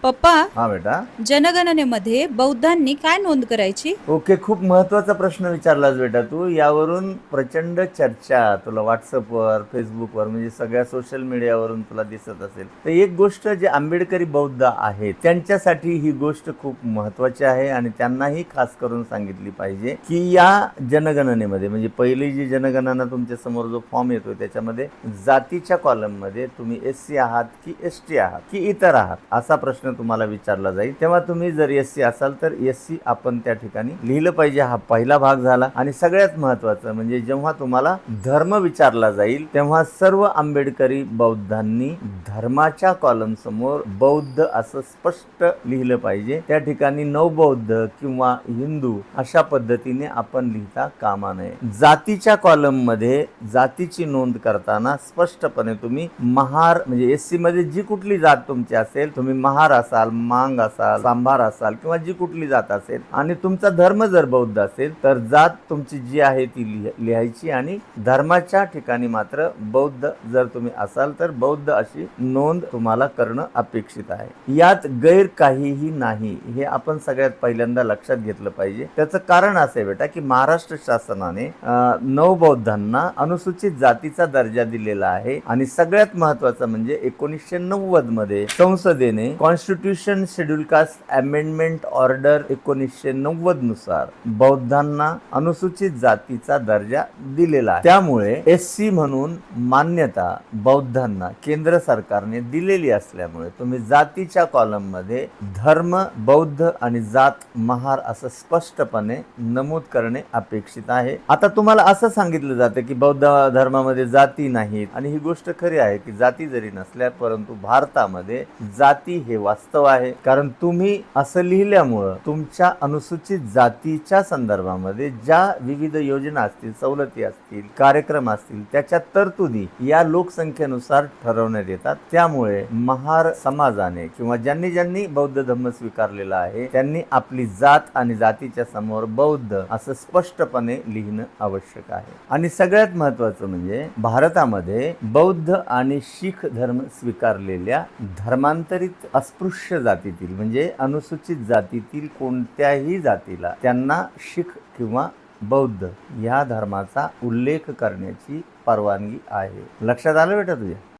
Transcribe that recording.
पप्पा, हा बेटा. जनगणनेमध्ये बौद्धांनी काय नोंद करायची? ओके, खूप महत्त्वाचा प्रश्न विचारलास बेटा तू. यावरून प्रचंड चर्चा तुला व्हॉट्सअपवर, फेसबुकवर म्हणजे सगळ्या सोशल मीडियावरून तुला दिसत असेल. तर एक गोष्ट जे आंबेडकरी बौद्ध आहेत त्यांच्यासाठी ही गोष्ट खूप महत्त्वाची आहे आणि त्यांनाही खास करून सांगितली पाहिजे की या जनगणनेमध्ये म्हणजे पहिली जी जनगणना तुमच्या समोर जो फॉर्म येतोय त्याच्यामध्ये जातीच्या कॉलममध्ये तुम्ही SC आहात की ST आहात की इतर आहात असा प्रश्न तुम्हाला विचारला जाईल. तेव्हा तुम्ही जर SC असाल तर SC आपण त्या ठिकाणी लिहिलं पाहिजे. हा पहिला भाग झाला. आणि सगळ्यात महत्त्वाचं म्हणजे जेव्हा तुम्हाला धर्म विचारला जाईल तेव्हा सर्व आंबेडकरी बौद्धांनी धर्माच्या कॉलम समोर बौद्ध असं स्पष्ट लिहिलं पाहिजे. त्या ठिकाणी नवबौद्ध किंवा हिंदू अशा पद्धतीने आपण लिहिता कामा नये. जातीच्या कॉलम मध्ये जातीची नोंद करताना स्पष्टपणे तुम्ही महार म्हणजे SC मध्ये जी कुठली जात तुमची असेल, तुम्ही महार असाल, मांग असाल, सांभार असाल किंवा जी कुठली जात असेल आणि तुमचा धर्म जर बौद्ध असेल तर जात तुमची जी आहे ती लिहायची आणि धर्माच्या ठिकाणी मात्र बौद्ध जर तुम्ही असाल तर बौद्ध अशी नोंद तुम्हाला करणं अपेक्षित आहे. यात गैर काहीही नाही हे आपण सगळ्यात पहिल्यांदा लक्षात घेतलं पाहिजे. त्याचं कारण असं आहे बेटा की महाराष्ट्र शासनाने नवबौद्धांना अनुसूचित जातीचा दर्जा दिलेला आहे आणि सगळ्यात महत्त्वाचं म्हणजे 1990 मध्ये संसदेने constitution schedule caste amendment order 1990 नुसार बौद्धांना अनुसूचित जातीचा दर्जा दिलेला आहे. त्यामुळे SC म्हणून मान्यता बौद्धांना केंद्र सरकारने दिलेली असल्यामुळे तुम्ही जातीच्या कॉलम मध्ये धर्म बौद्ध आणि जात महार असं स्पष्टपणे नमूद करणे अपेक्षित आहे. आता तुम्हाला असं सांगितलं जातं की बौद्ध धर्मामध्ये जाती नाहीत आणि ही गोष्ट खरी आहे की जाती जरी नसल्या परंतु भारतामध्ये जाती हे वास्तव आहे. कारण तुम्ही असं लिहिल्यामुळं तुमच्या अनुसूचित जातीच्या संदर्भामध्ये ज्या विविध योजना असतील, सवलती असतील, कार्यक्रम असतील त्याच्या तरतुदी या लोकसंख्येनुसार ठरवण्यात येतात. त्यामुळे महार समाजाने किंवा ज्यांनी ज्यांनी बौद्ध धर्म स्वीकारलेला आहे त्यांनी आपली जात आणि जातीच्या समोर बौद्ध असं स्पष्टपणे लिहिणं आवश्यक आहे. आणि सगळ्यात महत्त्वाचं म्हणजे भारतामध्ये बौद्ध आणि शीख धर्म स्वीकारलेल्या धर्मांतरित अस्पृश्य जातीतील म्हणजे अनुसूचित जातीतील कोणत्याही जातीला त्यांना शीख किंवा बौद्ध या धर्माचा उल्लेख करण्याची परवानगी आहे. लक्षात आलं बेटा तुझ्या?